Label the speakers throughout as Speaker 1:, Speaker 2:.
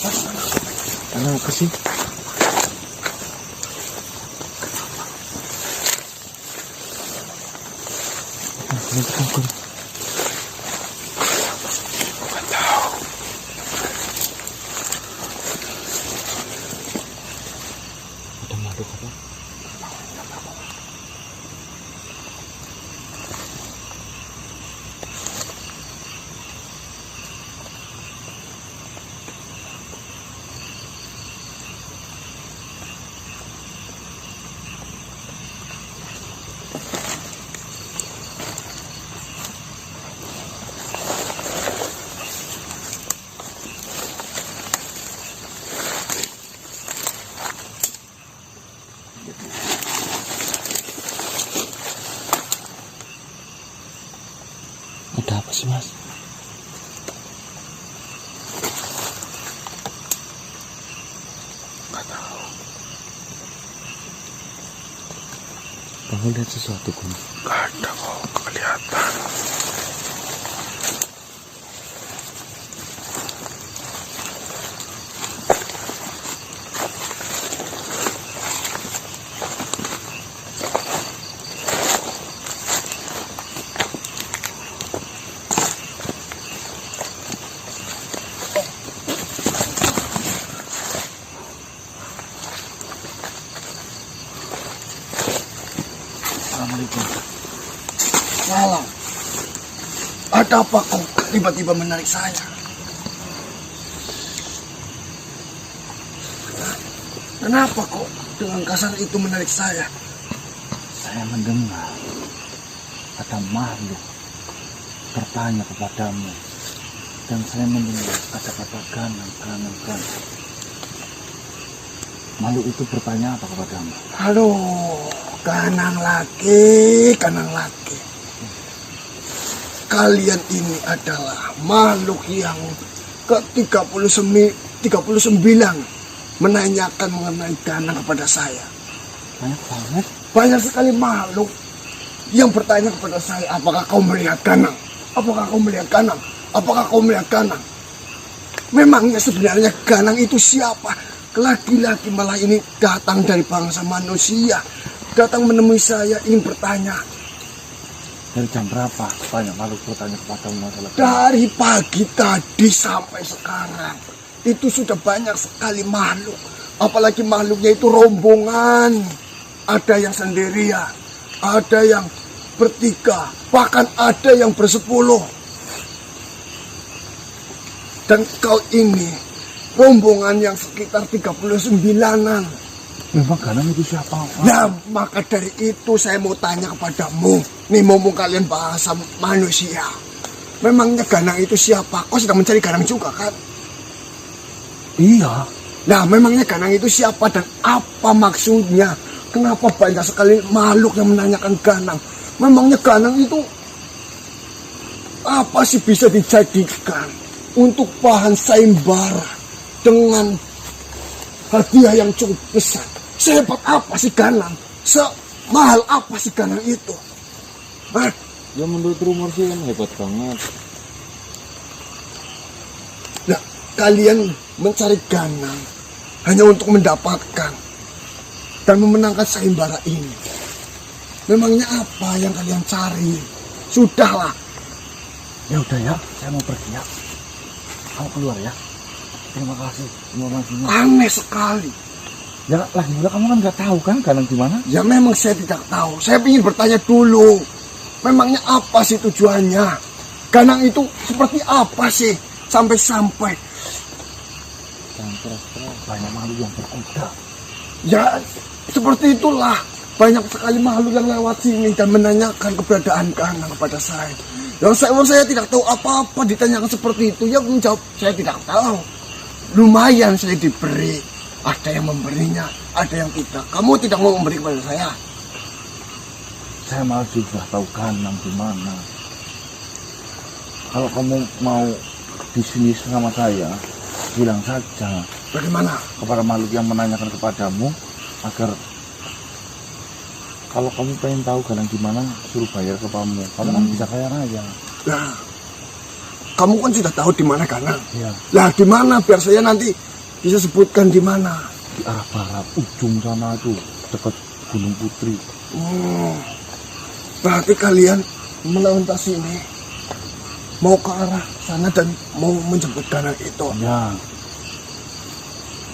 Speaker 1: Kenapa sih? Nggak tahu. Ada makhluk apa? Ada apa sih, Mas? Nggak tahu. Kamu lihat sesuatu, Gun? Nggak ada kok, nggak kelihatan.
Speaker 2: Assalamualaikum. Salam. Ada apa kau tiba-tiba menarik saya? Kenapa kok dengan kasar itu menarik saya?
Speaker 1: Saya mendengar ada makhluk bertanya kepadamu, dan saya mendengar kata-kata ganang. Makhluk itu bertanya apa kepadamu?
Speaker 2: Halo, kanang laki. Kalian ini adalah makhluk yang ke-39 menanyakan mengenai ganang kepada saya.
Speaker 1: Banyak banget.
Speaker 2: Banyak sekali makhluk yang bertanya kepada saya, apakah kau melihat ganang? Apakah kau melihat ganang? Apakah kau melihat ganang? Memangnya sebenarnya ganang itu siapa? Laki-laki malah ini datang dari bangsa manusia, datang menemui saya ingin bertanya.
Speaker 1: Dari jam berapa banyak makhluk bertanya kepadamu masalah?
Speaker 2: Dari pagi tadi sampai sekarang itu sudah banyak sekali makhluk. Apalagi makhluknya itu rombongan. Ada yang sendirian, ada yang bertiga, bahkan ada yang bersepuluh. Dan kau ini rombongan yang sekitar 39-an.
Speaker 1: Memang ganang itu siapa?
Speaker 2: Nah, maka dari itu saya mau tanya kepadamu. Nih, mumpung kalian bahasa manusia, memangnya ganang itu siapa? Kau sedang mencari ganang juga kan?
Speaker 1: Iya.
Speaker 2: Nah, memangnya ganang itu siapa dan apa maksudnya? Kenapa banyak sekali makhluk yang menanyakan ganang? Memangnya ganang itu apa sih bisa dijadikan untuk bahan sayembara dengan hadiah yang cukup besar? Sehebat apa sih ganang? Semahal apa sih ganang itu? Hah?
Speaker 1: Ya menurut rumor sih kan hebat banget.
Speaker 2: Nah, kalian mencari ganang hanya untuk mendapatkan dan memenangkan sayembara ini. Memangnya apa yang kalian cari? Sudahlah.
Speaker 1: Ya udah ya, saya mau pergi ya. Kamu keluar ya. Terima kasih informasinya.
Speaker 2: Aneh sekali.
Speaker 1: Ya lagi pula kamu kan nggak tahu kan ganang di mana?
Speaker 2: Ya memang saya tidak tahu. Saya ingin bertanya dulu. Memangnya apa sih tujuannya? Ganang itu seperti apa sih? Sampai-sampai
Speaker 1: Jangan keras-keras, banyak makhluk yang berkuda.
Speaker 2: ya seperti itulah. Banyak sekali makhluk yang lewat sini dan menanyakan keberadaan ganang kepada saya. Yang saya tidak tahu apa-apa, ditanyakan seperti itu. Ya menjawab, saya tidak tahu. Lumayan saya diberi. Ada yang memberinya, ada yang tidak. Kamu tidak mau memberi kepada saya?
Speaker 1: Saya malah sudah tahu ganang di mana. Kalau kamu mau di sini sama saya, bilang saja
Speaker 2: Bagaimana?
Speaker 1: kepada makhluk yang menanyakan kepadamu agar kalau kamu pengen tahu ganang di mana, suruh bayar ke kamu. Kamu kan bisa kaya raya.
Speaker 2: Nah, kamu kan sudah tahu di mana Ganang.
Speaker 1: Iya.
Speaker 2: Lah di mana biar saya nanti bisa sebutkan di mana.
Speaker 1: Di arah barat ujung sana tuh dekat Gunung Putri.
Speaker 2: Berarti kalian melintasi ini mau ke arah sana dan mau menjemput Ganang itu.
Speaker 1: Ya.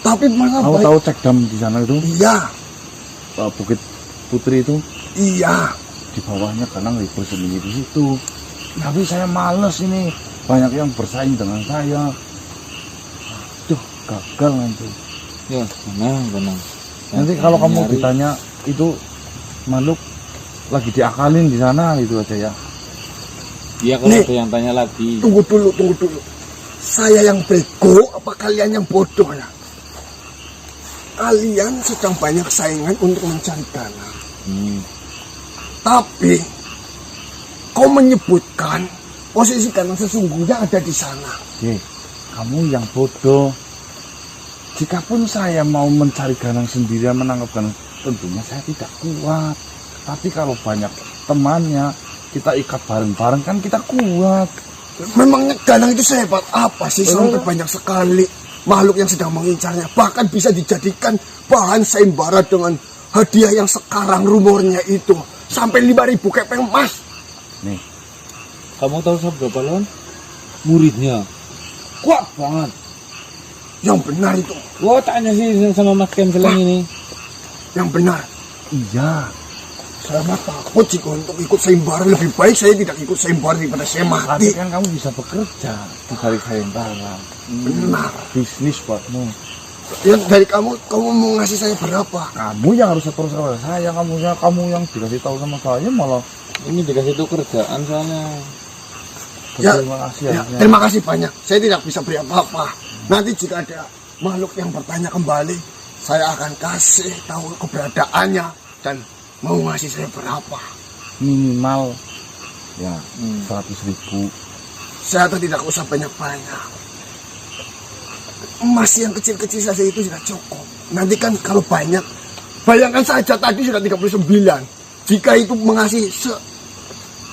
Speaker 2: Tapi mana
Speaker 1: Kamu
Speaker 2: baik?
Speaker 1: tahu cek dam di sana itu?
Speaker 2: Iya,
Speaker 1: Bukit Putri itu
Speaker 2: iya.
Speaker 1: di bawahnya Ganang bersembunyi di situ. Tapi saya males ini, banyak yang bersaing dengan saya. Aduh, gagal nanti.
Speaker 3: Ya, tenang.
Speaker 1: Nanti kalau kamu ditanya itu makhluk lagi diakalin di sana itu aja ya.
Speaker 3: Iya, kalau
Speaker 2: Nih.
Speaker 3: ada yang tanya lagi.
Speaker 2: Tunggu dulu. Saya yang bego apa kalian yang bodoh ya? Kalian sedang banyak saingan untuk mencari Ganang. Tapi kau menyebutkan posisi Ganang sesungguhnya ada di sana.
Speaker 1: Kamu yang bodoh. Jikapun saya mau mencari Ganang sendirian, menangkap Ganang, tentunya saya tidak kuat. Tapi kalau banyak temannya, kita ikat bareng-bareng kan kita kuat.
Speaker 2: Memangnya Ganang itu sehebat apa sih sampai banyak sekali makhluk yang sedang mengincarnya? Bahkan bisa dijadikan bahan sayembara dengan hadiah yang sekarang rumornya itu sampai 5.000 kepeng emas.
Speaker 1: Nih,
Speaker 3: Kamu tahu seberapa lawan? Muridnya. Kuat banget.
Speaker 2: Yang benar itu,
Speaker 3: Gua tanya sih sama Mas Kemseleng ini.
Speaker 2: yang benar.
Speaker 1: iya.
Speaker 2: Saya mah takut jika untuk ikut sayembara. Lebih baik saya tidak ikut sayembara daripada saya
Speaker 1: Tapi
Speaker 2: mati.
Speaker 1: kan kamu bisa bekerja di balik sayembara.
Speaker 2: Benar.
Speaker 1: Bisnis buatmu.
Speaker 2: Ya dari kamu mau ngasih saya berapa?
Speaker 1: Kamu yang harus seterus sama saya, kamu yang dikasih tahu sama saya malah.
Speaker 3: Ini dikasih tuh kerjaan soalnya.
Speaker 2: Ya,
Speaker 1: Terima kasih
Speaker 2: ya,
Speaker 1: harusnya.
Speaker 2: terima kasih banyak. Saya tidak bisa beri apa-apa. Nanti jika ada makhluk yang bertanya kembali, saya akan kasih tahu keberadaannya dan mau ngasih saya berapa.
Speaker 1: Minimal ya 100.000.
Speaker 2: Saya tuh tidak usah banyak-banyak. Emas yang kecil-kecil saja itu sudah cukup. Nanti kan kalau banyak, bayangkan saja tadi sudah 39. Jika itu mengasih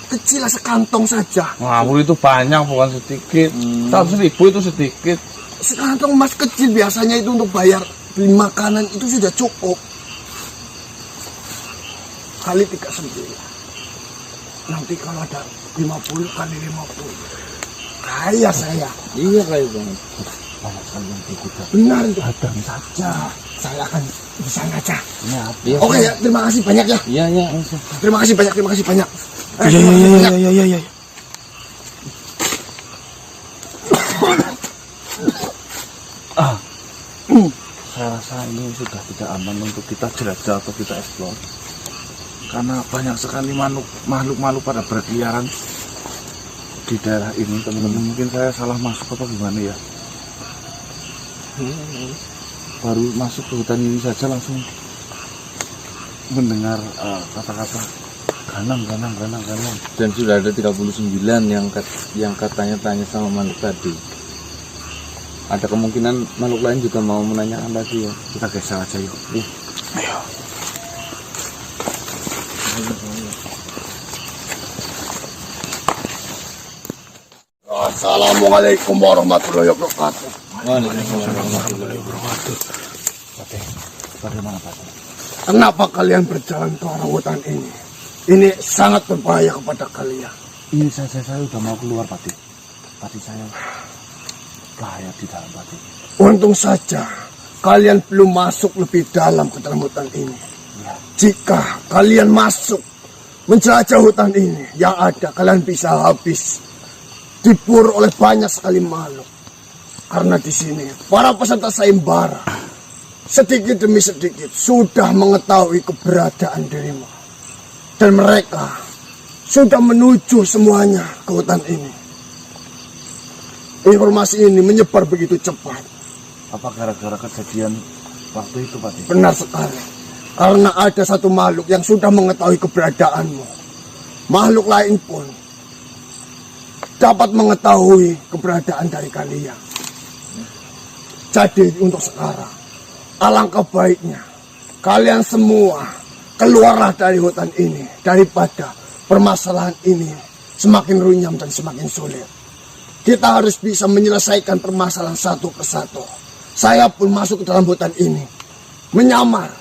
Speaker 2: kecil sekantong saja.
Speaker 1: Ngawur itu banyak bukan sedikit. 100.000 itu sedikit.
Speaker 2: Sekantong emas kecil biasanya itu untuk bayar beli makanan itu sudah cukup. Kali 39. Nanti kalau ada 50 kali 50. Kaya saya.
Speaker 3: Iya kayak banget.
Speaker 1: Banyak sekali yang berkuda.
Speaker 2: Benar itu.
Speaker 1: Hadang saja.
Speaker 2: Saya akan di sana aja.
Speaker 1: Ya,
Speaker 3: Iya,
Speaker 2: Oke ya, terima kasih banyak ya.
Speaker 3: Iya.
Speaker 2: Terima kasih banyak. Terima kasih banyak.
Speaker 1: iya. Saya rasa ini sudah tidak aman untuk kita jelajah atau kita eksplor. Karena banyak sekali makhluk-makhluk pada berkeliaran di daerah ini, teman-teman. Mungkin saya salah masuk apa gimana ya? Baru masuk ke hutan ini saja langsung mendengar kata-kata ganang.
Speaker 3: Dan sudah ada 39 yang katanya tanya sama makhluk tadi. Ada kemungkinan makhluk lain juga mau menanyakan lagi ya.
Speaker 1: Kita geser aja yuk. Ayo.
Speaker 2: Assalamualaikum warahmatullahi wabarakatuh.
Speaker 1: Bagaimana Pak?
Speaker 2: Kenapa kalian berjalan ke arah hutan ini? Ini sangat berbahaya kepada kalian.
Speaker 1: Ini saya sudah mau keluar Pak. Tadi saya bahaya di dalam Pak.
Speaker 2: Untung saja kalian belum masuk lebih dalam ke dalam hutan ini.
Speaker 1: Ya.
Speaker 2: Jika kalian masuk menjelajah hutan ini, yang ada kalian bisa habis diburu oleh banyak sekali makhluk. Karena di sini para peserta sayembara sedikit demi sedikit sudah mengetahui keberadaan dirimu. Dan mereka sudah menuju semuanya ke hutan ini. Informasi ini menyebar begitu cepat.
Speaker 1: Apa gara-gara kejadian waktu itu Pak?
Speaker 2: Benar sekali. Karena ada satu makhluk yang sudah mengetahui keberadaanmu. Makhluk lain pun dapat mengetahui keberadaan dari kalian. Jadi untuk sekarang, alangkah baiknya kalian semua keluarlah dari hutan ini daripada permasalahan ini semakin runyam dan semakin sulit. Kita harus bisa menyelesaikan permasalahan satu persatu. Saya pun masuk ke dalam hutan ini, menyamar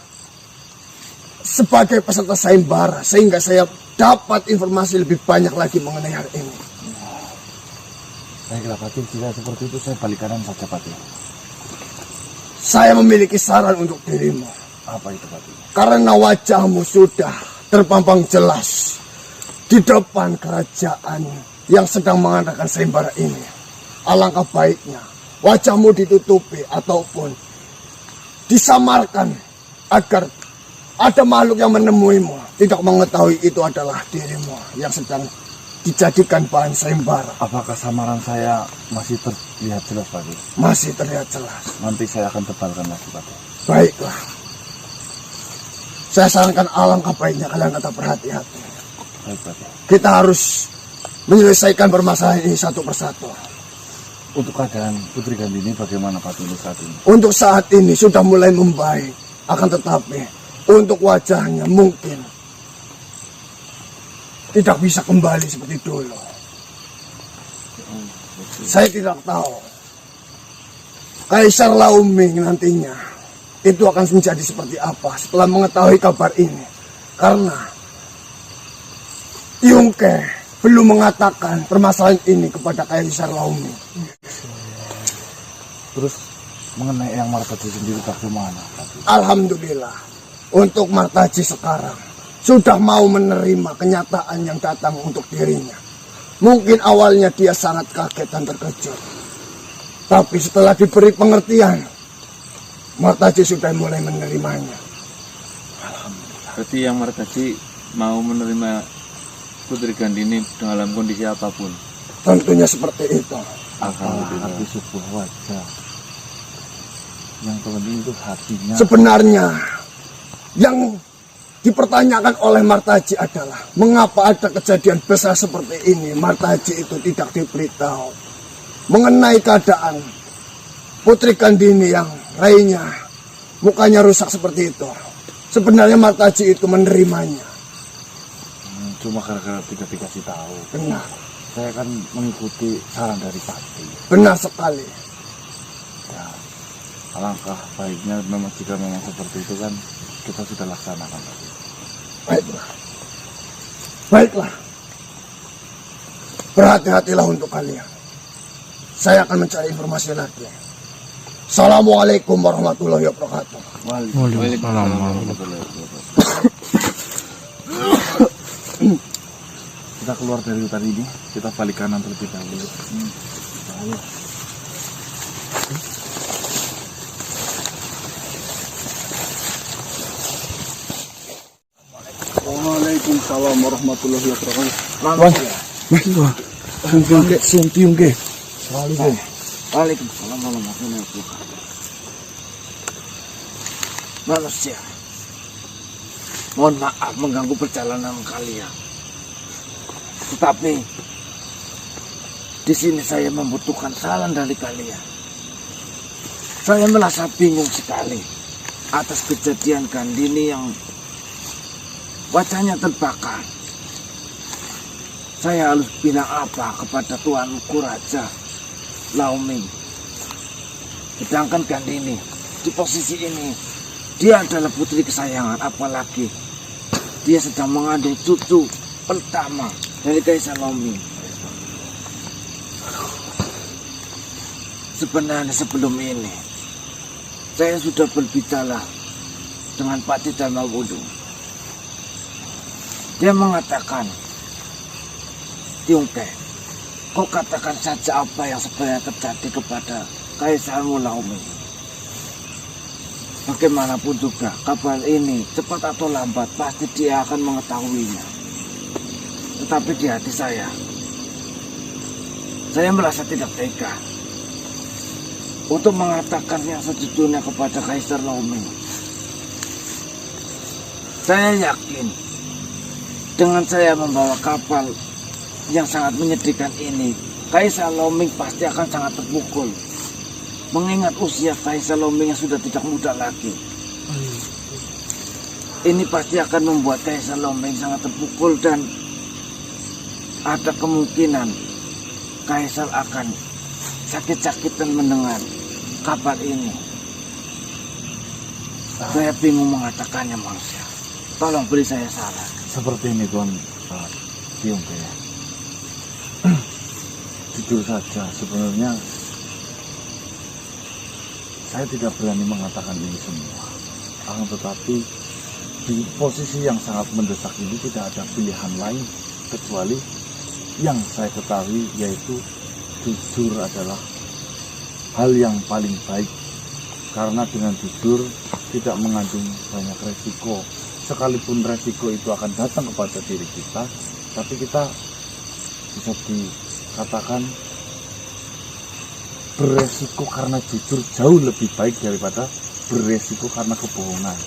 Speaker 2: sebagai peserta sayembara, sehingga saya dapat informasi lebih banyak lagi mengenai hal ini.
Speaker 1: Baiklah Pati, jika seperti itu saya balik kanan saja Pati.
Speaker 2: Saya memiliki saran untuk dirimu.
Speaker 1: Apa itu Pati?
Speaker 2: Karena wajahmu sudah terpampang jelas di depan kerajaan yang sedang mengadakan sayembara ini. Alangkah baiknya wajahmu ditutupi ataupun disamarkan agar ada makhluk yang menemuimu tidak mengetahui itu adalah dirimu yang sedang dijadikan bahan sayembara.
Speaker 1: Apakah samaran saya masih terlihat jelas Pati?
Speaker 2: Masih terlihat jelas.
Speaker 1: Nanti saya akan tebalkan lagi Pati.
Speaker 2: Baiklah. Saya sarankan alangkah baiknya kalian tetap berhati-hati.
Speaker 1: Baik Pati.
Speaker 2: Kita harus menyelesaikan permasalahan ini satu persatu.
Speaker 1: Untuk keadaan Putri Gandini bagaimana Pati untuk saat ini?
Speaker 2: Untuk saat ini sudah mulai membaik. Akan tetapi untuk wajahnya mungkin tidak bisa kembali seperti dulu. Saya tidak tahu Kaisar Laoming nantinya itu akan menjadi seperti apa setelah mengetahui kabar ini. Karena Yungke belum mengatakan permasalahan ini kepada Kaisar Laoming.
Speaker 1: Terus mengenai yang Martaji sendiri bagaimana Pati?
Speaker 2: Alhamdulillah, untuk Martaji sekarang sudah mau menerima kenyataan yang datang untuk dirinya. Mungkin awalnya dia sangat kaget dan terkejut, tapi setelah diberi pengertian, Martaji sudah mulai menerimanya.
Speaker 3: Berarti yang Martaji mau menerima Putri Gandini dalam kondisi apapun.
Speaker 2: Tentunya seperti itu.
Speaker 1: Alhamdulillah. Tapi sebuah wajah yang terpenting itu hatinya.
Speaker 2: Sebenarnya yang dipertanyakan oleh Martaji adalah mengapa ada kejadian besar seperti ini. Martaji itu tidak diberitahu mengenai keadaan Putri Gandini yang rainya mukanya rusak seperti itu. Sebenarnya Martaji itu menerimanya.
Speaker 1: Cuma gara-gara tidak dikasih tahu.
Speaker 2: Benar.
Speaker 1: Saya kan mengikuti saran dari Pati.
Speaker 2: Benar sekali.
Speaker 1: Ya, alangkah baiknya memang jika memang seperti itu kan kita sudah laksanakan tadi.
Speaker 2: Baiklah. Baiklah. Berhati-hatilah untuk kalian. Saya akan mencari informasi lagi. Assalamualaikum warahmatullahi wabarakatuh.
Speaker 3: Waalaikumsalam warahmatullahi wabarakatuh.
Speaker 1: Kita keluar dari hutan ini, kita balik kanan terlebih dahulu.
Speaker 2: Waalaikumsalam warahmatullahi wabarakatuh.
Speaker 4: Waalaikumsalam warahmatullahi wabarakatuh. Manusia, mohon maaf mengganggu perjalanan kalian. Tetapi di sini saya membutuhkan saran dari kalian. Saya merasa bingung sekali atas kejadian Gandini yang wajahnya terbakar. Saya harus bilang apa kepada tuanku Raja Laoming? Sedangkan Gandini di posisi ini, dia adalah putri kesayangan, apalagi dia sedang mengandung cucu pertama dari Kaisar Laoming. Sebenarnya sebelum ini saya sudah berbicara dengan Pati Dharmawudu. Dia mengatakan, Yungke, kau katakan saja apa yang sebenarnya terjadi kepada Kaisarmu Laoming. Bagaimanapun juga kabar ini cepat atau lambat pasti dia akan mengetahuinya. Tetapi di hati saya merasa tidak tega untuk mengatakan yang sejujurnya kepada Kaisar Laoming. Saya yakin dengan saya membawa kapal yang sangat menyedihkan ini, Kaisar Laoming pasti akan sangat terpukul. Mengingat usia Kaisar Laoming yang sudah tidak muda lagi. Ini pasti akan membuat Kaisar Laoming sangat terpukul dan ada kemungkinan Kaisar akan sakit-sakitan mendengar kabar ini. Saya bingung mengatakannya, manusia. Tolong beri saya saran.
Speaker 1: Seperti ini Tuan Tiongke ya. Jujur saja sebenarnya saya tidak berani mengatakan ini semua. Akan tetapi di posisi yang sangat mendesak ini tidak ada pilihan lain kecuali yang saya ketahui, yaitu jujur adalah hal yang paling baik, karena dengan jujur tidak mengandung banyak resiko. Sekalipun resiko itu akan datang kepada diri kita, tapi kita bisa dikatakan beresiko karena jujur jauh lebih baik daripada beresiko karena kebohongan.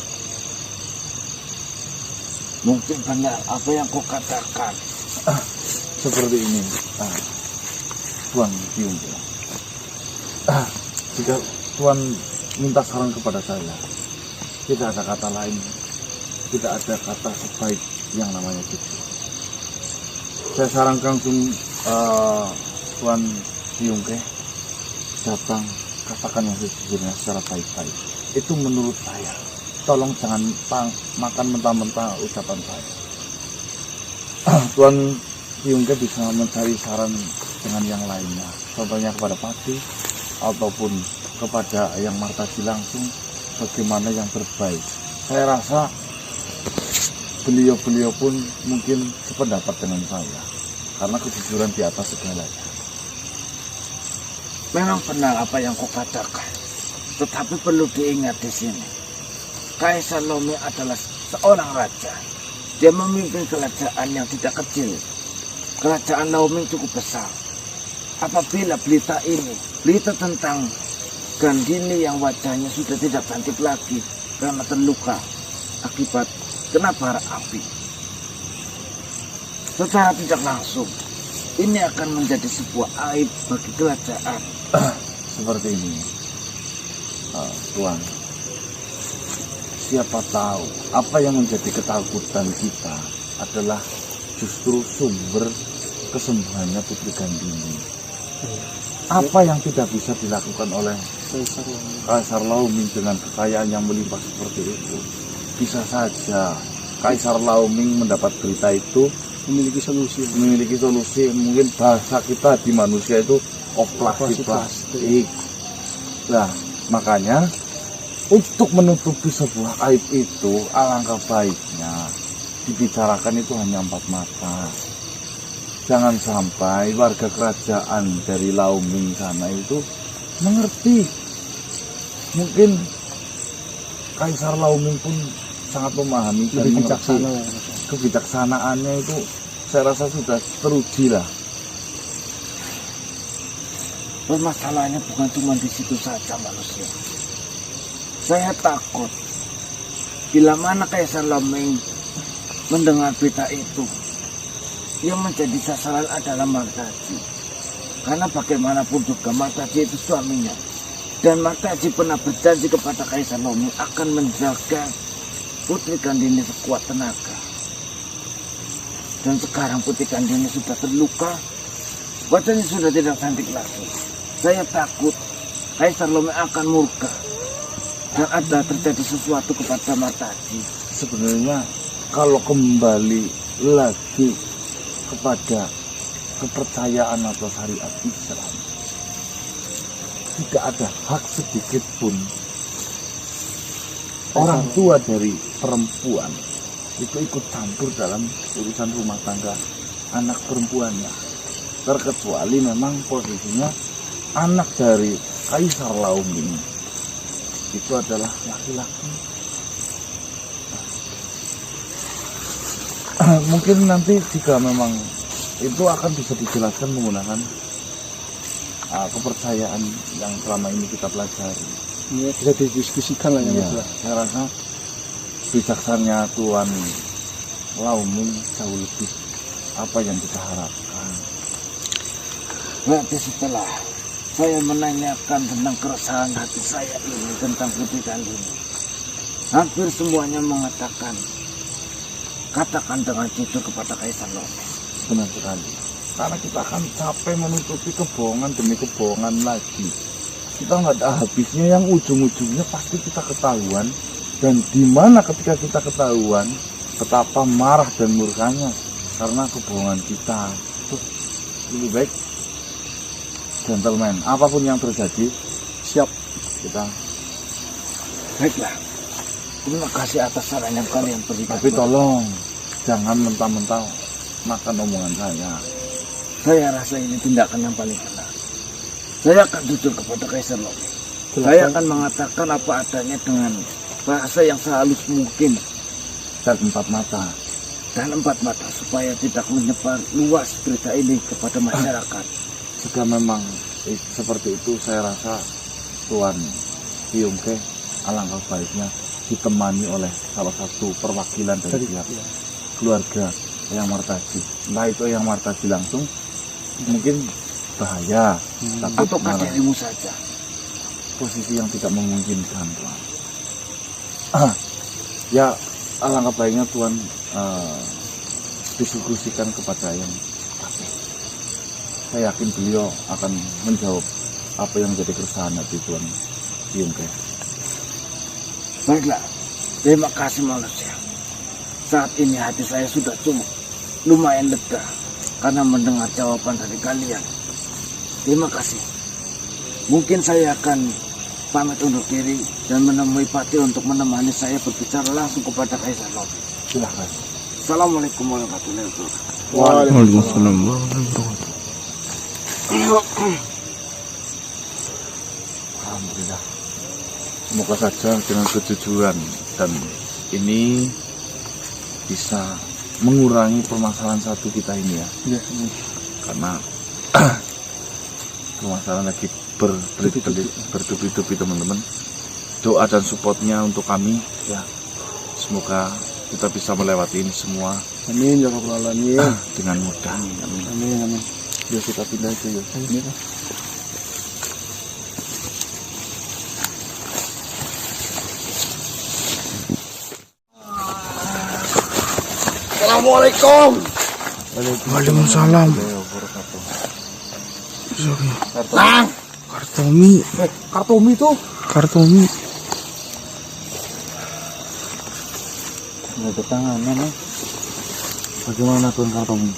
Speaker 4: Mungkin benar apa yang kau katakan.
Speaker 1: Seperti ini, Tuan Tiongke. Jika Tuan minta saran kepada saya, tidak ada kata lain, tidak ada kata sebaik yang namanya jujur. Saya sarankan Tuan Tiongke datang, katakan yang sejujurnya secara baik-baik. Itu menurut saya. Tolong jangan makan mentah-mentah ucapan saya. Tuan Tiongke bisa mencari saran dengan yang lainnya, contohnya kepada Pati ataupun kepada yang Martasi langsung, bagaimana yang terbaik. Saya rasa beliau-beliau pun mungkin sependapat dengan saya, karena kejujuran di atas segalanya.
Speaker 4: Memang benar apa yang kau katakan, tetapi perlu diingat di sini, Kaisar Lomi adalah seorang raja. Dia memimpin kerajaan yang tidak kecil. Kerajaan Laoming cukup besar. Apabila berita tentang Gandini yang wajahnya sudah tidak cantik lagi karena terluka akibat kena bara api, secara tidak langsung ini akan menjadi sebuah aib bagi kerajaan.
Speaker 1: Seperti ini, Tuan. Siapa tahu apa yang menjadi ketakutan kita adalah justru sumber kesembuhannya Putri Gandini. Apa yang tidak bisa dilakukan oleh Kaisar Laoming dengan kekayaan yang melimpah seperti itu? Bisa saja Kaisar Laoming mendapat berita itu memiliki solusi. Mungkin bahasa kita di manusia itu operasi plastik. Nah, makanya untuk menutupi sebuah aib itu, alangkah baiknya dibicarakan itu hanya empat mata. Jangan sampai warga kerajaan dari Laoming sana itu mengerti. Mungkin Kaisar Laoming pun sangat memahami dan mengerti. Kebijaksanaannya itu saya rasa sudah teruji lah.
Speaker 4: Permasalahannya bukan cuma di situ saja, manusia. Saya takut bila mana Kaisar Laoming mendengar berita itu, yang menjadi sasaran adalah Martaji. Karena bagaimanapun juga Martaji itu suaminya, dan Martaji pernah berjanji kepada Kaisar Laoming akan menjaga Putri Gandini sekuat tenaga. Dan sekarang Putri Gandini sudah terluka, wajahnya sudah tidak cantik lagi. Saya takut Kaisar Laoming akan murka dan ada terjadi sesuatu kepada Martaji.
Speaker 1: Sebenarnya kalau kembali lagi kepada kepercayaan atau syariat Islam, tidak ada hak sedikit pun orang tua dari perempuan itu ikut campur dalam urusan rumah tangga anak perempuannya, terkecuali memang posisinya anak dari Kaisar Laoming itu adalah laki-laki. Mungkin nanti jika memang itu akan bisa dijelaskan menggunakan kepercayaan yang selama ini kita pelajari.
Speaker 2: Ya, bisa didiskusikan lah ya,
Speaker 1: Mas. Saya rasa bijaksananya Tuan Laoming jauh lebih apa yang kita harapkan.
Speaker 4: Berarti setelah saya menanyakan tentang keresahan hati saya ini tentang Putri Gandini, hampir semuanya mengatakan, katakan dengan jujur kepada Kaisar Laoming.
Speaker 1: Benar sekali. Karena kita akan capek menutupi kebohongan demi kebohongan lagi. Kita nggak ada habisnya, yang ujung-ujungnya pasti kita ketahuan. Dan dimana ketika kita ketahuan, betapa marah dan murkanya karena kebohongan kita. Tuh, lebih baik gentleman, apapun yang terjadi,
Speaker 2: Siap.
Speaker 1: kita.
Speaker 4: Baiklah. Terima kasih atas saran yang kalian berikan.
Speaker 1: Tapi tolong jangan mentah-mentah makan omongan saya.
Speaker 4: Saya rasa ini tindakan yang paling benar. Saya akan jujur kepada Kaisar Lomi. Saya akan mengatakan apa adanya dengan bahasa yang sehalus mungkin
Speaker 1: Dan 4 mata.
Speaker 4: dan 4 mata supaya tidak menyebar luas berita ini kepada masyarakat.
Speaker 1: Jika memang seperti itu, saya rasa Tuan Yongke alangkah baiknya ditemani oleh salah satu perwakilan dari pihak keluarga Eyang Martaji. Entah itu Eyang Martaji langsung, mungkin bahaya, tapi
Speaker 4: Atau
Speaker 1: malah
Speaker 4: dirimu saja.
Speaker 1: posisi yang tidak memungkinkan, Tuan. Ya, alangkah baiknya Tuan diskusikan kepada Eyang Martaji. Saya yakin beliau akan menjawab apa yang menjadi keresahan hati Tuan Yongke.
Speaker 4: Baiklah, terima kasih manusia. Saat ini hati saya sudah cukup lumayan lega karena mendengar jawaban dari kalian. Terima kasih. Mungkin saya akan pamit undur diri dan menemui Pati untuk menemani saya berbicara langsung kepada Kaisar Lomi.
Speaker 1: Silahkan.
Speaker 4: Assalamualaikum warahmatullahi wabarakatuh.
Speaker 2: Waalaikumsalam.
Speaker 1: Alhamdulillah. Semoga saja dengan kejujuran dan ini bisa mengurangi permasalahan satu kita ini ya.
Speaker 2: Ya,
Speaker 1: Karena permasalahan lagi bertubi-tubi teman-teman. Doa dan supportnya untuk kami ya. Semoga kita bisa melewati ini semua
Speaker 2: amin ya rabbal alamin.
Speaker 1: dengan mudah.
Speaker 2: Amin amin.
Speaker 1: Yuk kita pindah aja yuk. Ini Pak.
Speaker 2: Assalamualaikum.
Speaker 5: Waalaikumsalam.
Speaker 2: Nang,
Speaker 5: Kartomi,
Speaker 2: Kartomi tuh.
Speaker 5: Kartomi.
Speaker 1: Nggak ada tangannya, Mas. Bagaimana Tuan Kartomi?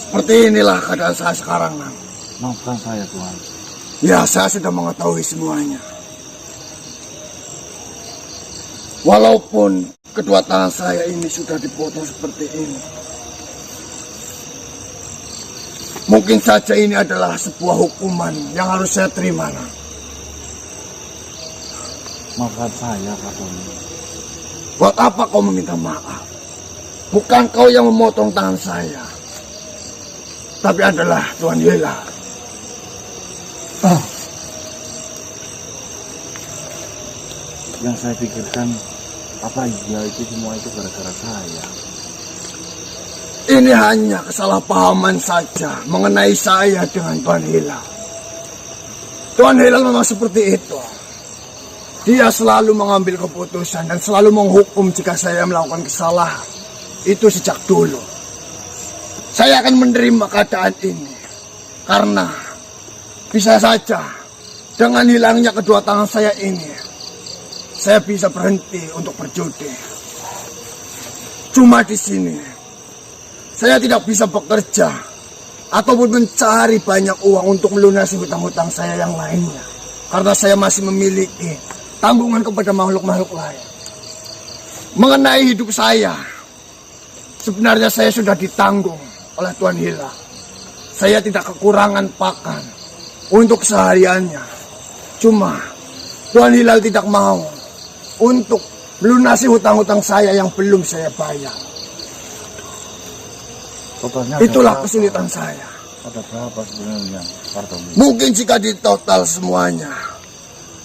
Speaker 2: Seperti inilah keadaan saya sekarang, Nang.
Speaker 1: Maafkan saya, Tuan.
Speaker 2: Ya, saya sudah mengetahui semuanya. Walaupun kedua tangan saya ini sudah dipotong seperti ini. Mungkin saja ini adalah sebuah hukuman yang harus saya terima, Nang.
Speaker 1: Maafkan saya, Kartomi.
Speaker 2: Buat apa kau meminta maaf? Bukan kau yang memotong tangan saya, tapi adalah Tuan Hilal.
Speaker 1: Yang saya pikirkan, apa iya itu semua itu gara-gara saya?
Speaker 2: Ini hanya kesalahpahaman saja mengenai saya dengan Tuan Hilal. Tuan Hilal memang seperti itu. Dia selalu mengambil keputusan dan selalu menghukum jika saya melakukan kesalahan. Itu sejak dulu. Saya akan menerima keadaan ini. Karena bisa saja dengan hilangnya kedua tangan saya ini, saya bisa berhenti untuk berjudi. Cuma di sini, saya tidak bisa bekerja ataupun mencari banyak uang untuk melunasi hutang-hutang saya yang lainnya. Karena saya masih memiliki tanggungan kepada makhluk-makhluk lain. Mengenai hidup saya, sebenarnya saya sudah ditanggung oleh Tuan Hilal. Saya tidak kekurangan pakan untuk sehariannya. Cuma Tuan Hilal tidak mau untuk melunasi hutang-hutang saya yang belum saya bayar.
Speaker 1: Totalnya
Speaker 2: Itulah kesulitan saya.
Speaker 1: ada berapa sebenarnya, Kartomi?
Speaker 2: Mungkin jika ditotal semuanya,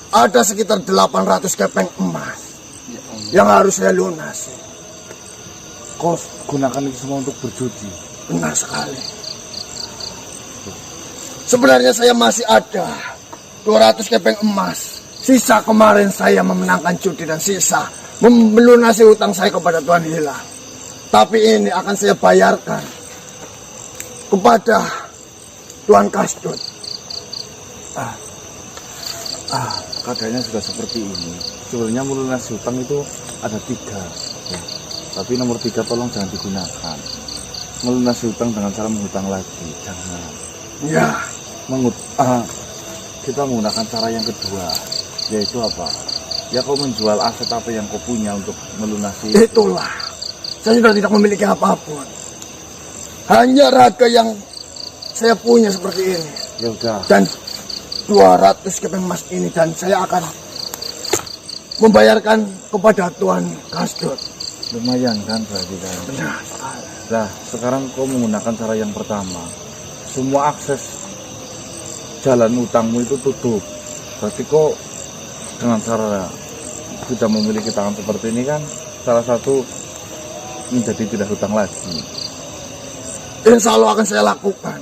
Speaker 2: ada sekitar 800 kepeng emas yang harus saya lunasi.
Speaker 1: Kau gunakan itu semua untuk berjudi.
Speaker 2: Benar sekali. Sebenarnya saya masih ada 200 kepeng emas. Sisa kemarin saya memenangkan judi dan sisa melunasi hutang saya kepada Tuan Hilal. Tapi ini akan saya bayarkan kepada Tuan Kasdut.
Speaker 1: Keadaannya sudah seperti ini. Sebenarnya melunasi hutang itu ada 3 ya. Tapi nomor 3 tolong jangan digunakan. Melunasi hutang dengan cara menghutang lagi, jangan.
Speaker 2: Ya,
Speaker 1: Kita menggunakan cara yang kedua, yaitu apa? Ya kau menjual aset apa yang kau punya untuk melunasi.
Speaker 2: itulah. Saya sudah tidak memiliki apapun. Hanya raga yang saya punya seperti ini.
Speaker 1: Ya udah.
Speaker 2: Dan 200 keping emas ini, dan saya akan membayarkan kepada Tuan Kasdut.
Speaker 1: Lumayan kan berarti kan.
Speaker 2: Benar.
Speaker 1: Nah, sekarang kau menggunakan cara yang pertama. Semua akses jalan utangmu itu tutup. Berarti kau dengan cara sudah memiliki tangan seperti ini kan, salah satu menjadi tidak hutang lagi.
Speaker 2: Insya Allah akan saya lakukan.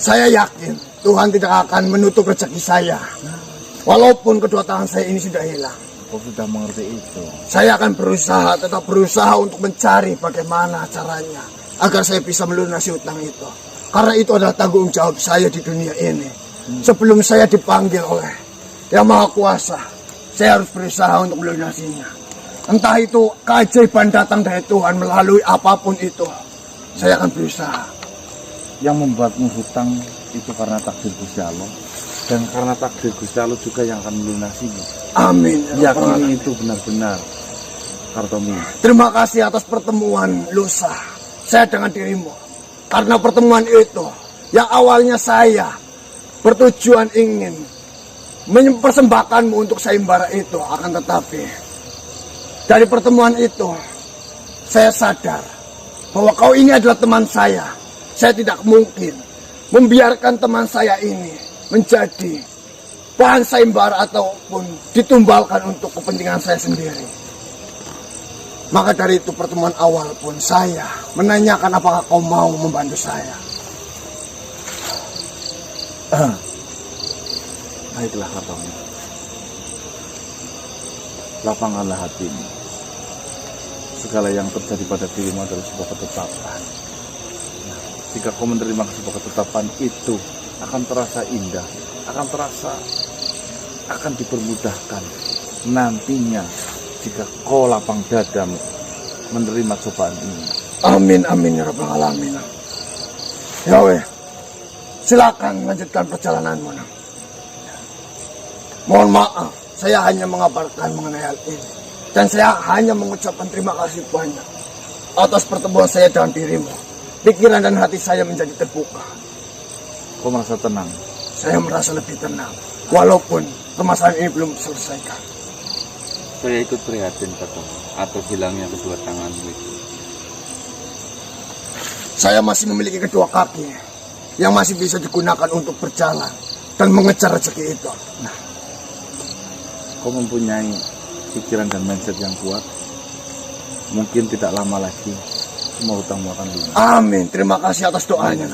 Speaker 2: Saya yakin Tuhan tidak akan menutup rezeki saya. Walaupun kedua tangan saya ini sudah hilang.
Speaker 1: Kau sudah mengerti itu.
Speaker 2: Saya akan tetap berusaha untuk mencari bagaimana caranya agar saya bisa melunasi hutang itu. Karena itu adalah tanggung jawab saya di dunia ini. Sebelum saya dipanggil oleh Yang Maha Kuasa, saya harus berusaha untuk melunasinya. Entah itu keajaiban datang dari Tuhan melalui apapun itu, saya akan berusaha.
Speaker 1: Yang membuatmu hutang itu karena takdir Gusti Allah, dan karena takdir Gusti Allah juga yang akan melunasinya.
Speaker 2: Amin.
Speaker 1: Yakini itu benar-benar, Kartomi.
Speaker 2: Terima kasih atas pertemuan lusa saya dengan dirimu. Karena pertemuan itu yang awalnya saya bertujuan ingin mempersembahkanmu untuk sayembara itu, akan tetapi dari pertemuan itu saya sadar bahwa kau ini adalah teman saya. Saya tidak mungkin membiarkan teman saya ini menjadi bahan sayembara ataupun ditumbalkan untuk kepentingan saya sendiri. Maka dari itu pertemuan awal pun saya menanyakan apakah kau mau membantu saya.
Speaker 1: Baiklah Kartomi, lapangkanlah hatimu. Segala yang terjadi pada dirimu adalah sebuah ketetapan. Nah, jika kau menerima sebuah ketetapan itu, akan terasa indah, akan dipermudahkan nantinya jika kau lapang dada menerima cobaan ini.
Speaker 2: Amin, amin ya rabbal alamin. Yahweh, silakan lanjutkan perjalananmu. Mohon maaf, saya hanya mengabarkan mengenai hal ini. Dan saya hanya mengucapkan terima kasih banyak atas pertemuan saya dengan dirimu. Pikiran dan hati saya menjadi terbuka.
Speaker 1: Kau merasa tenang?
Speaker 2: Saya merasa lebih tenang, walaupun permasalahan ini belum selesaikan.
Speaker 3: Saya ikut prihatin Kartomi atas hilangnya kedua tanganmu itu.
Speaker 2: Saya masih memiliki kedua kaki yang masih bisa digunakan untuk berjalan dan mengejar rezeki itu.
Speaker 1: Kau mempunyai pikiran dan mindset yang kuat, mungkin tidak lama lagi semua hutangmu akan lunas.
Speaker 2: Amin. Terima kasih atas doanya.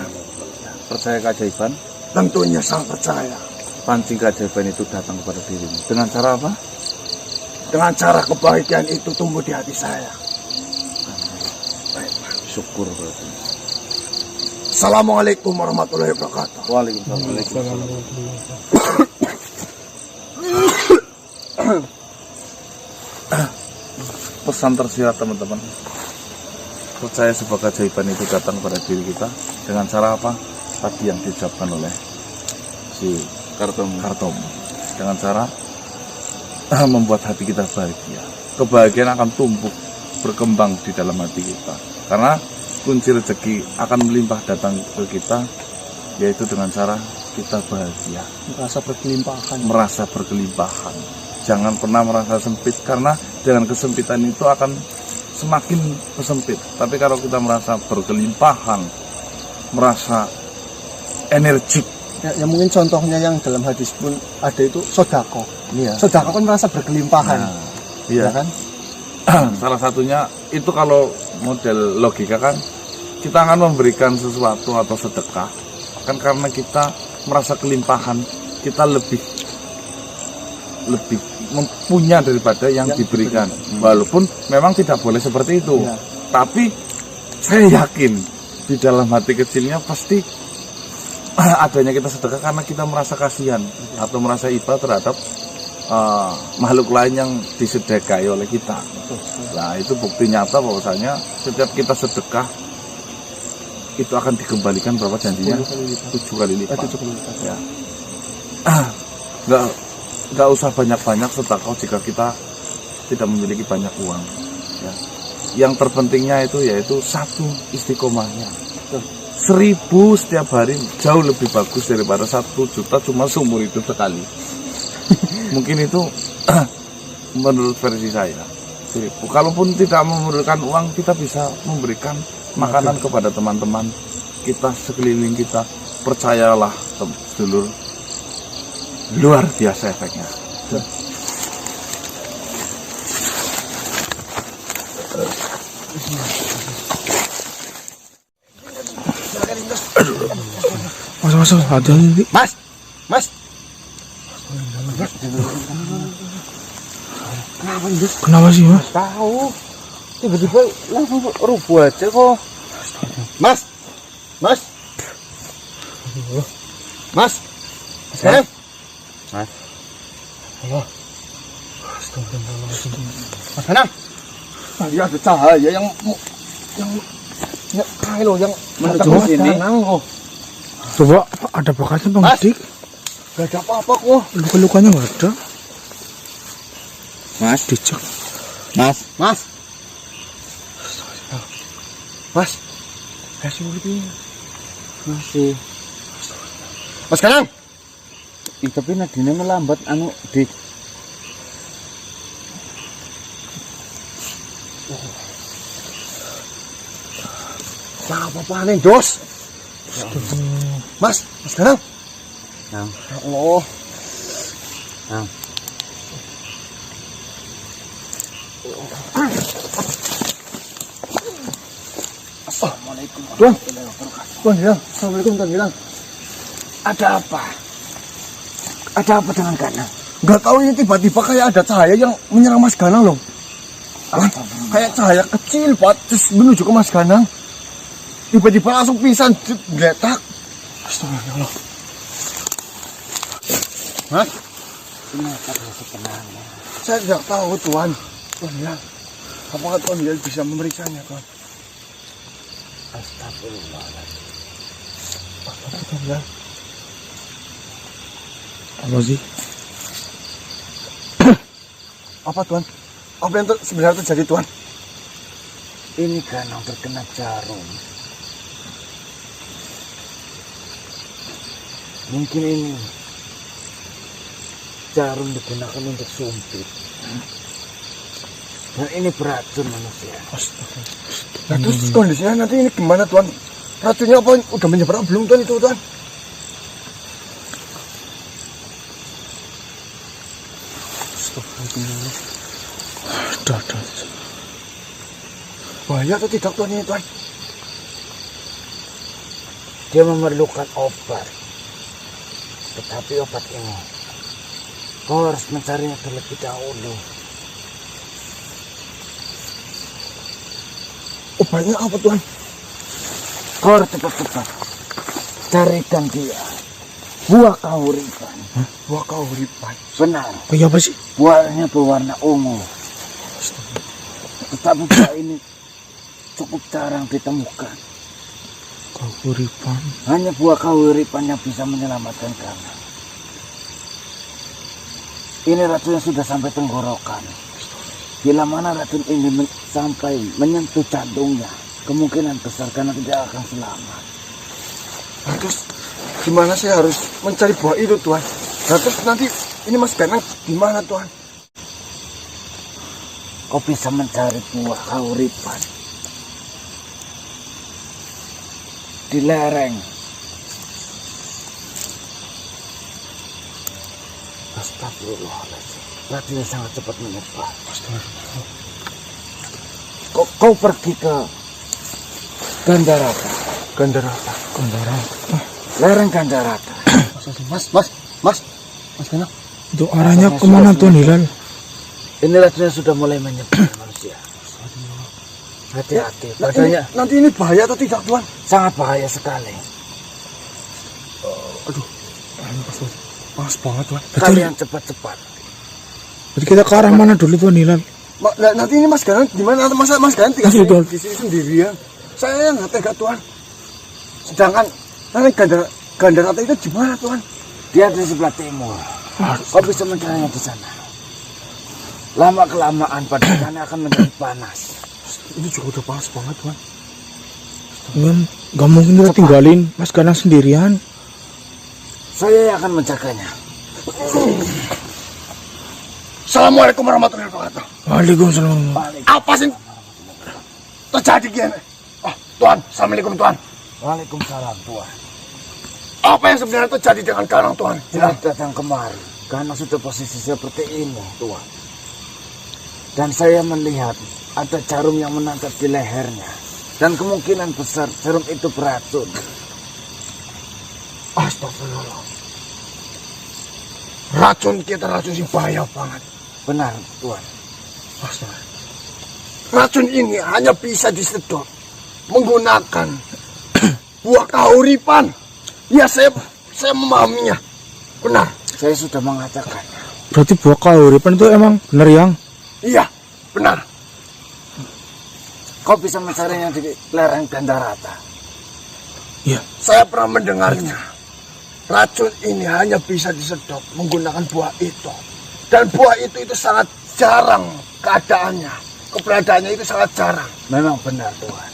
Speaker 1: Percaya keajaiban?
Speaker 2: Tentunya sangat percaya.
Speaker 1: Pancing keajaiban itu datang kepada dirimu. Dengan cara apa?
Speaker 2: Dengan cara kebahagiaan itu tumbuh di hati saya.
Speaker 1: Syukur berarti.
Speaker 2: Assalamualaikum warahmatullahi wabarakatuh.
Speaker 1: Waalaikumsalam. Pesan tersirat teman-teman, percaya sebuah keajaiban itu datang pada diri kita. Dengan cara apa? Tadi yang diucapkan oleh si Kartomi. Dengan cara membuat hati kita bahagia. Kebahagiaan akan tumbuh berkembang di dalam hati kita, karena kunci rezeki akan melimpah datang ke kita, yaitu dengan cara kita bahagia, merasa berkelimpahan. Jangan pernah merasa sempit, karena dengan kesempitan itu akan semakin kesempit. Tapi kalau kita merasa berkelimpahan, merasa energik.
Speaker 5: Ya mungkin contohnya yang dalam hadis pun ada itu sodako.
Speaker 1: Iya.
Speaker 5: Sodako kan merasa berkelimpahan.
Speaker 1: Nah, iya
Speaker 5: Ya kan?
Speaker 1: Salah satunya itu kalau model logika kan, kita akan memberikan sesuatu atau sedekah kan karena kita merasa kelimpahan, kita lebih lebih punya daripada yang diberikan. Walaupun memang tidak boleh seperti itu.
Speaker 5: Ya.
Speaker 1: Tapi saya yakin di dalam hati kecilnya pasti adanya kita sedekah karena kita merasa kasihan atau merasa iba terhadap makhluk lain yang disedekahi oleh kita. Nah, itu bukti nyata bahwasanya setiap kita sedekah itu akan dikembalikan berapa janjinya? 7 kali lipat. Ya. Nggak usah banyak-banyak sedekah jika kita tidak memiliki banyak uang. Ya. Yang terpentingnya itu yaitu 1 istiqomahnya. 1000 setiap hari jauh lebih bagus daripada 1 juta cuma seumur hidup sekali. Mungkin itu menurut versi saya. 1000. Kalaupun tidak memerlukan uang, kita bisa memberikan makanan kepada teman-teman kita sekeliling kita. Percayalah, sedulur, luar biasa efeknya.
Speaker 6: Mas, ada ini.
Speaker 2: Mas, Mas.
Speaker 6: Kenapa sih, Mas?
Speaker 4: Tahu. Tiba-tiba langsung rubuh aja kok.
Speaker 2: Mas. Mas. Mas. Sekarang.
Speaker 4: Mas.
Speaker 2: Mas Danang. Tadi ada cahaya yang loh yang
Speaker 4: Menuju
Speaker 2: Mas
Speaker 4: sini.
Speaker 2: Danang loh.
Speaker 6: Coba ada bekasnya Bang
Speaker 2: Mas.
Speaker 6: Dik.
Speaker 2: Gak ada apa-apa kok.
Speaker 6: Luka-lukanya nggak ada.
Speaker 4: Mas,
Speaker 6: Dicek.
Speaker 4: Mas.
Speaker 2: Mas. Mas. Kasih ini.
Speaker 4: Masih.
Speaker 2: Mas Danang.
Speaker 4: Tapi nadine melambat anu Dik.
Speaker 2: Apa-apa nih, Dos? Mas Danang.
Speaker 4: Nang.
Speaker 2: Ya Allah.
Speaker 4: Nang.
Speaker 2: Assalamualaikum warahmatullahi wabarakatuh. Tuan Hilang. Assalamualaikum Tuan Hilang.
Speaker 4: Ada apa? Ada apa dengan Ganang?
Speaker 2: Gak tahu ini tiba-tiba kayak ada cahaya yang menyerang Mas Ganang loh. Kayak cahaya kecil Pak, terus menuju ke Mas Ganang. Tiba-tiba langsung pisan geletak.
Speaker 6: Astagfirullah.
Speaker 2: Mas,
Speaker 4: Kenapa dia sebenarnya?
Speaker 2: saya tidak tahu Tuan. Tuan Hilang. Apakah Tuan Hilang bisa memeriksanya Tuan?
Speaker 4: Astagfirullahaladzim.
Speaker 2: Tuan Hilang.
Speaker 6: Apa sih?
Speaker 2: Apa Tuan? Apa yang sebenarnya terjadi Tuan?
Speaker 4: Ini Ganang terkena jarum. Mungkin ini jarum digunakan untuk sumpit. Dan ini beracun manusia.
Speaker 2: Nah terus kondisinya nanti ini gimana Tuan? Racunnya apa udah menyebar belum Tuan itu Tuan?
Speaker 6: Ada.
Speaker 2: Bahaya atau tidak Tuan ini Tuan?
Speaker 4: Dia memerlukan obat. Tetapi obat ini kau harus mencarinya terlebih dahulu.
Speaker 2: Obatnya apa Tuan?
Speaker 4: Kau harus cepat-cepat carikan dia buah kahuripan.
Speaker 2: Buah kahuripan.
Speaker 4: Benar,
Speaker 6: Kayak apa sih?
Speaker 4: buahnya berwarna ungu. Tetapi buah ini cukup jarang ditemukan.
Speaker 6: Kahuripan.
Speaker 4: Hanya buah kahuripan yang bisa menyelamatkan kamu. Ini racunnya sudah sampai tenggorokan. Bila mana racun ini sampai menyentuh jantungnya, kemungkinan besar karena tidak akan selamat.
Speaker 2: Nah, terus gimana saya harus mencari buah itu Tuan? Nah terus nanti ini Mas Ganang gimana Tuan?
Speaker 4: Kau bisa mencari buah kahuripan di lereng. Astagfirullahaladzim. Racunnya sangat cepat menyebar. Kau pergi ke Gandarata.
Speaker 2: Gandarata.
Speaker 4: Lereng Gandarata.
Speaker 2: Mas Ganang.
Speaker 6: Itu arahnya kemana Tuan Hilal?
Speaker 4: Ini racunnya sudah mulai menyebar manusia. Hati-hati, padanya
Speaker 2: Nanti ini bahaya atau tidak, Tuan?
Speaker 4: sangat bahaya sekali.
Speaker 6: Panas banget Tuan.
Speaker 4: Kalian cepat-cepat.
Speaker 6: Berarti kita ke arah mana dulu Tuan Hilal?
Speaker 2: Nanti ini Mas Ganan gimana? Mas Ganan tinggal
Speaker 6: Masih, Tuan.
Speaker 2: di sini sendirian. Saya yang nggak tega, Tuan. Sedangkan nanti Gandarata itu gimana, Tuan?
Speaker 4: Dia di sebelah timur. Kau bisa mencarinya di sana. Lama-kelamaan padanya akan menjadi panas.
Speaker 2: Ini juga udah panas banget, Tuan.
Speaker 6: Tuan, gak mungkin kita tinggalin Mas Ganang sendirian.
Speaker 4: Saya yang akan menjaganya.
Speaker 2: Assalamualaikum warahmatullahi wabarakatuh.
Speaker 6: Waalaikumsalam.
Speaker 2: Apa sih terjadi gini? Oh, Tuan, assalamualaikum, Tuan.
Speaker 4: Waalaikumsalam, Tuan.
Speaker 2: Apa yang sebenarnya terjadi dengan Ganang, Tuan?
Speaker 4: Dia datang kemari karena sudah posisi seperti ini, Tuan. Dan saya melihat ada jarum yang menangkap di lehernya. Dan kemungkinan besar jarum itu beracun.
Speaker 2: Astagfirullah. Racun kita racun sih bahaya banget.
Speaker 4: Benar, Tuan.
Speaker 2: Astaga. Racun ini hanya bisa disedot menggunakan buah kahuripan. Ya, saya memahaminya. Benar.
Speaker 4: Saya sudah mengatakan.
Speaker 6: Berarti buah kahuripan itu emang bener yang?
Speaker 2: Iya, benar.
Speaker 4: Kau bisa mencarinya di lereng Gandarata.
Speaker 6: Iya.
Speaker 2: Saya pernah mendengarnya. Racun ini hanya bisa disedot menggunakan buah itu. Dan buah itu sangat jarang keadaannya. Keberadaannya itu sangat jarang.
Speaker 4: Memang benar, Tuan.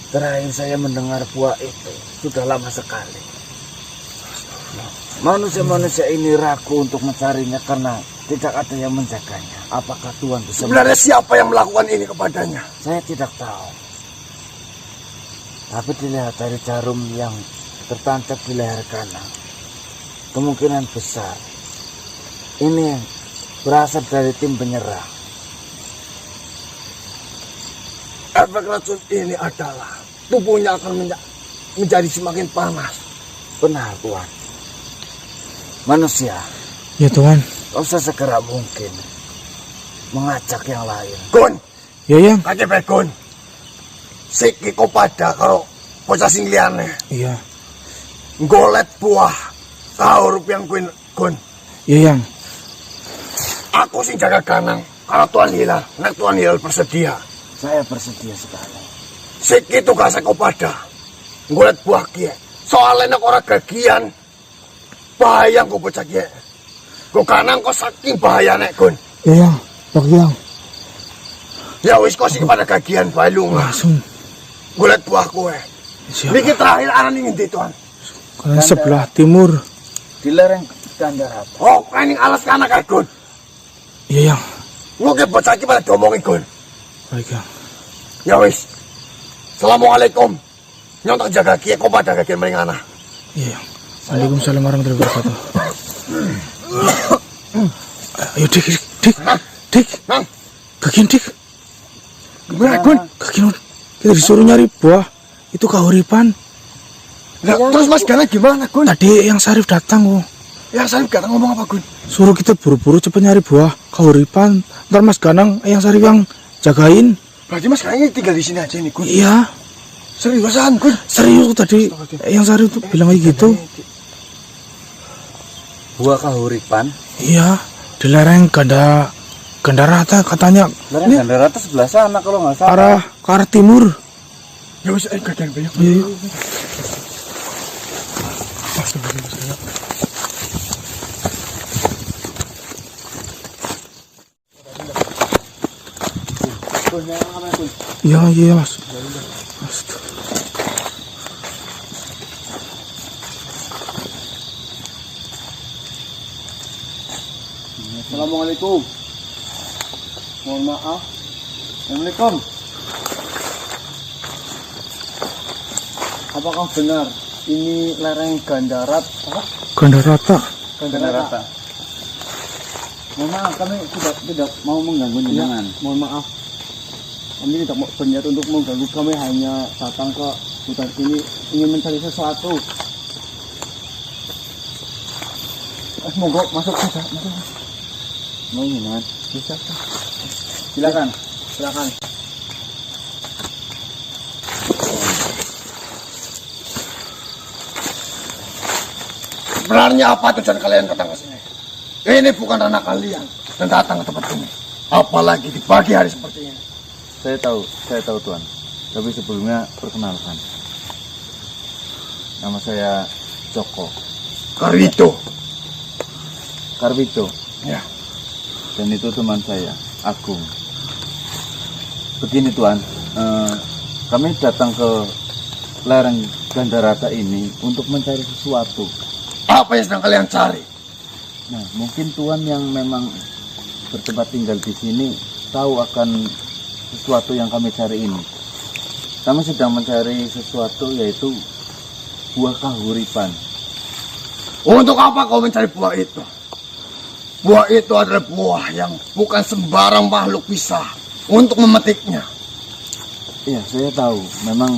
Speaker 4: Terakhir saya mendengar buah itu sudah lama sekali. Manusia-manusia ini ragu untuk mencarinya karena tidak ada yang menjaganya. Apakah Tuhan bisa...
Speaker 2: Sebenarnya siapa yang melakukan ini kepadanya?
Speaker 4: Saya tidak tahu. Tapi dilihat dari jarum yang tertancap di leher kanan, kemungkinan besar ini berasal dari tim penyerang.
Speaker 2: Efek racun ini adalah tubuhnya akan menjadi semakin panas.
Speaker 4: Benar, Tuan. Manusia,
Speaker 6: Ya Tuan.
Speaker 4: kau sesegera mungkin mengajak yang lain.
Speaker 2: Gun,
Speaker 6: Ya yang?
Speaker 2: kakek Gun. Siki kau pada kalau bocah sing liyane.
Speaker 6: Iya.
Speaker 2: Golet buah kahurup yang Gun.
Speaker 6: Ya yang?
Speaker 2: Aku sing jaga Ganang. Kalau Tuan Hilal, nek Tuan Hilal bersedia.
Speaker 4: Saya bersedia sekali.
Speaker 2: Siki tugasnya kau pada golet buah kie. Soalnya nek ora gagian bahaya kau bocah kie. Kau Ganang kau saking bahaya nek Gun.
Speaker 6: Ya yang? Pak yang?
Speaker 2: Ya wis kau sing pada gagian bae lunga.
Speaker 6: Langsung.
Speaker 2: Golet buah kue.
Speaker 6: Siap.
Speaker 2: Niki terakhir anak ning ndi, Tuan?
Speaker 6: Kalian sebelah timur.
Speaker 4: Di lereng Gandarata.
Speaker 2: Oh, kaning alas kana kae, Gun.
Speaker 6: Ya yang?
Speaker 2: Ngoke bocah iki pada diomongin, Gun.
Speaker 6: Baik yang.
Speaker 2: Ya wis. Assalamualaikum. Nyontok jaga kie kau pada gagian maring anak.
Speaker 6: Iya yang. Waalaikumsalam warahmatullahi wabarakatuh. Ayo dik, dik, dik.
Speaker 2: Nang,
Speaker 6: Kagian dik.
Speaker 2: gimana, Gun?
Speaker 6: Kagian kita disuruh nyari buah. Itu kahuripan.
Speaker 2: Lah, terus Mas Gana gimana, Gun?
Speaker 6: Tadi yang Sarif datang kok.
Speaker 2: Ya, saya kata ngomong apa, Gun?
Speaker 6: Suruh kita buru-buru cepet nyari buah kahuripan. Ntar Mas Ganang yang Sarif yang jagain.
Speaker 2: Berarti Mas Gana tinggal di sini aja nih, Gun.
Speaker 6: Iya.
Speaker 2: Seriusan, Gun?
Speaker 6: Serius tadi yang Sarif tuh bilang kayak gitu.
Speaker 3: Buah kahuripan.
Speaker 6: Iya. Di lereng Gandarata katanya.
Speaker 3: Lereng Gandarata sebelah sana kalau nggak salah.
Speaker 6: Ke arah timur.
Speaker 2: Ya wis, ayo gagian banyak.
Speaker 6: Iya. Iya, iya mas.
Speaker 5: Assalamualaikum. Mohon maaf. Assalamualaikum. Apakah benar ini lereng Gandarat?
Speaker 6: Gandarata.
Speaker 5: Gandarata. Mohon maaf, kami tidak mau mengganggu jenengan. Mohon maaf. Kami tidak mau berniat untuk mengganggu. Kami hanya datang ke hutan ini ingin mencari sesuatu. Monggo masuk saja. Masuk.
Speaker 3: Mau minuman? Bisa.
Speaker 5: Silakan. Silakan.
Speaker 2: Sebenarnya apa tujuan kalian datang ke sini? Ini bukan ranah kalian dan datang ke tempat ini. Apalagi di pagi hari seperti ini.
Speaker 3: Saya tahu Tuan. Tapi sebelumnya perkenalkan. Nama saya Joko
Speaker 2: Karito.
Speaker 3: Karwito.
Speaker 2: Ya.
Speaker 3: Dan itu teman saya, Agung. Begini Tuan, kami datang ke lereng Gandarata ini untuk mencari sesuatu.
Speaker 2: Apa yang sedang kalian cari?
Speaker 3: Nah, mungkin Tuan yang memang bertempat tinggal di sini tahu akan sesuatu yang kami cari ini. Kami sedang mencari sesuatu yaitu buah kahuripan.
Speaker 2: Untuk apa kau mencari buah itu? Buah itu adalah buah yang bukan sembarang makhluk bisa untuk memetiknya.
Speaker 3: Iya, saya tahu. Memang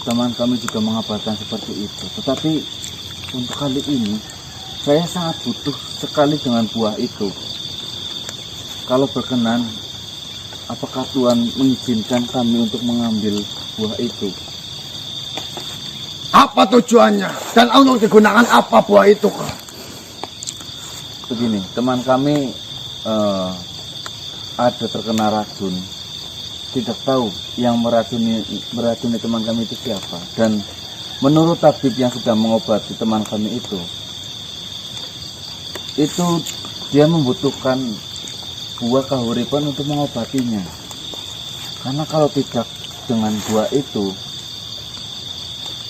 Speaker 3: teman kami juga mengabarkan seperti itu. Tetapi untuk kali ini, saya sangat butuh sekali dengan buah itu. Kalau berkenan, apakah Tuhan mengizinkan kami untuk mengambil buah itu?
Speaker 2: Apa tujuannya? Dan untuk digunakan apa buah itu kau?
Speaker 3: Begini, teman kami ada terkena racun. Tidak tahu yang meracuni teman kami itu siapa. Dan menurut tabib yang sudah mengobati teman kami itu dia membutuhkan buah kahuripan untuk mengobatinya. Karena kalau tidak dengan buah itu,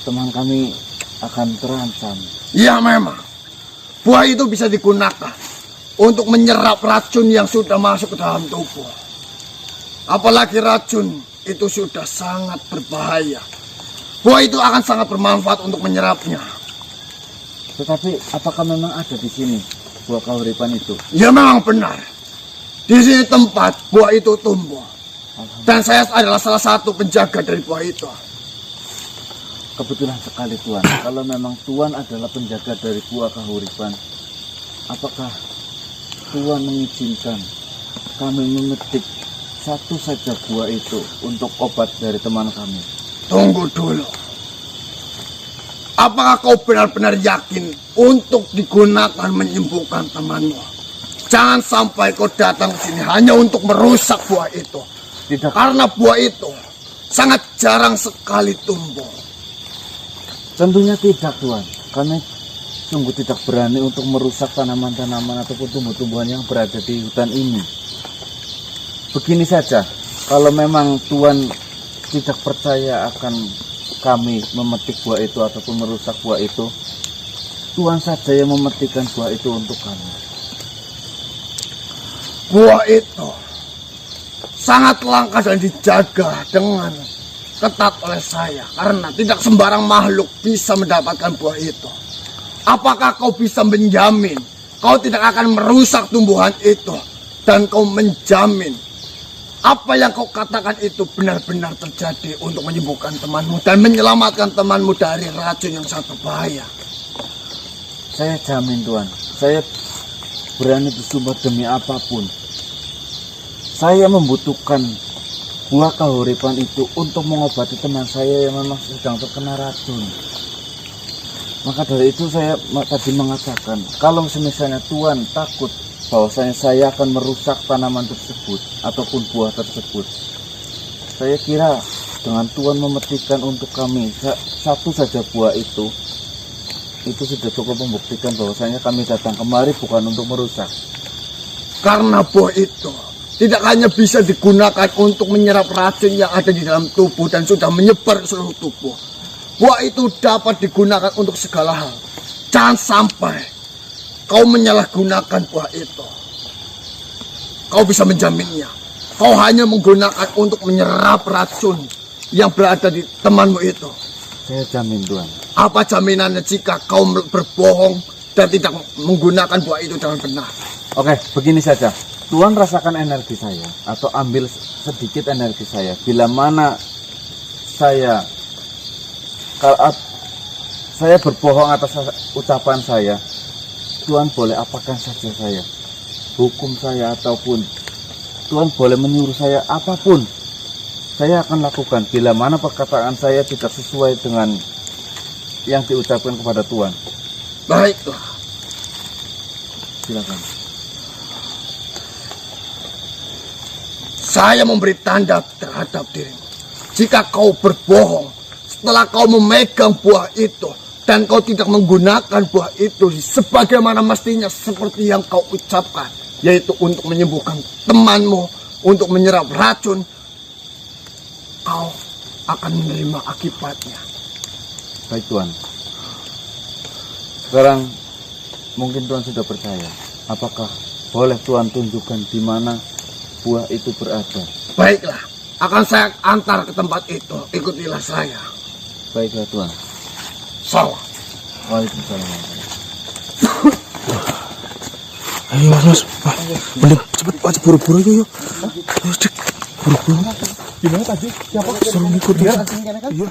Speaker 3: teman kami akan terancam.
Speaker 2: Ya memang. Buah itu bisa digunakan untuk menyerap racun yang sudah masuk ke dalam tubuh. Apalagi racun itu sudah sangat berbahaya. Buah itu akan sangat bermanfaat untuk menyerapnya.
Speaker 3: Tetapi apakah memang ada di sini buah kahuripan itu?
Speaker 2: Ya memang benar. Di sini tempat buah itu tumbuh. Dan saya adalah salah satu penjaga dari buah itu.
Speaker 3: Kebetulan sekali Tuan. Kalau memang Tuan adalah penjaga dari buah kahuripan, apakah Tuan mengizinkan kami memetik satu saja buah itu untuk obat dari teman kami?
Speaker 2: Tunggu dulu. Apakah kau benar-benar yakin untuk digunakan menyembuhkan temanmu? Jangan sampai kau datang ke sini hanya untuk merusak buah itu.
Speaker 3: Tidak.
Speaker 2: Karena buah itu sangat jarang sekali tumbuh.
Speaker 3: Tentunya tidak Tuan. Kami sungguh tidak berani untuk merusak tanaman-tanaman ataupun tumbuh-tumbuhan yang berada di hutan ini. Begini saja, kalau memang Tuan tidak percaya akan kami memetik buah itu ataupun merusak buah itu, Tuan saja yang memetikkan buah itu untuk kami.
Speaker 2: Buah itu sangat langka dan dijaga dengan ketat oleh saya. Karena tidak sembarang makhluk bisa mendapatkan buah itu. Apakah kau bisa menjamin kau tidak akan merusak tumbuhan itu? Dan kau menjamin apa yang kau katakan itu benar-benar terjadi untuk menyembuhkan temanmu dan menyelamatkan temanmu dari racun yang sangat berbahaya?
Speaker 3: Saya jamin Tuan, saya berani bersumpah demi apapun. Saya membutuhkan buah kahuripan itu untuk mengobati teman saya yang memang sedang terkena racun. Maka dari itu saya tadi mengatakan, kalau misalnya Tuan takut bahwasanya saya akan merusak tanaman tersebut ataupun buah tersebut, saya kira dengan Tuan memetikkan untuk kami satu saja buah itu sudah cukup membuktikan bahwasanya kami datang kemari bukan untuk merusak.
Speaker 2: Karena buah itu tidak hanya bisa digunakan untuk menyerap racun yang ada di dalam tubuh dan sudah menyebar ke seluruh tubuh. Buah itu dapat digunakan untuk segala hal. Jangan sampai kau menyalahgunakan buah itu. Kau bisa menjaminnya. Kau hanya menggunakan untuk menyerap racun yang berada di temanmu itu.
Speaker 3: Saya jamin Tuan.
Speaker 2: Apa jaminannya jika kau berbohong dan tidak menggunakan buah itu dengan benar?
Speaker 3: Oke, begini saja. Tuan rasakan energi saya atau ambil sedikit energi saya. Bila mana saya berbohong atas ucapan saya, Tuan boleh apakan saja saya. hukum saya ataupun Tuhan boleh menyuruh saya apapun, saya akan lakukan bila mana perkataan saya tidak sesuai dengan yang diucapkan kepada Tuhan.
Speaker 2: Baiklah.
Speaker 3: Silakan.
Speaker 2: Saya memberi tanda terhadap dirimu. Jika kau berbohong setelah kau memegang buah itu dan kau tidak menggunakan buah itu sebagaimana mestinya seperti yang kau ucapkan, yaitu untuk menyembuhkan temanmu, untuk menyerap racun, kau akan menerima akibatnya.
Speaker 3: Baik Tuhan. Sekarang mungkin Tuhan sudah percaya. Apakah boleh Tuhan tunjukkan di mana buah itu berada?
Speaker 2: Baiklah, akan saya antar ke tempat itu. Ikutilah saya.
Speaker 3: Baiklah Tuhan.
Speaker 2: Salam.
Speaker 3: Waalaikumsalam.
Speaker 6: Ayo mas. Wah, mending cepet aja buru-buru yuk. Ayo cek buru-buru.
Speaker 5: Gimana tadi? Siapa?
Speaker 6: Suruh ngikut ya. Iya.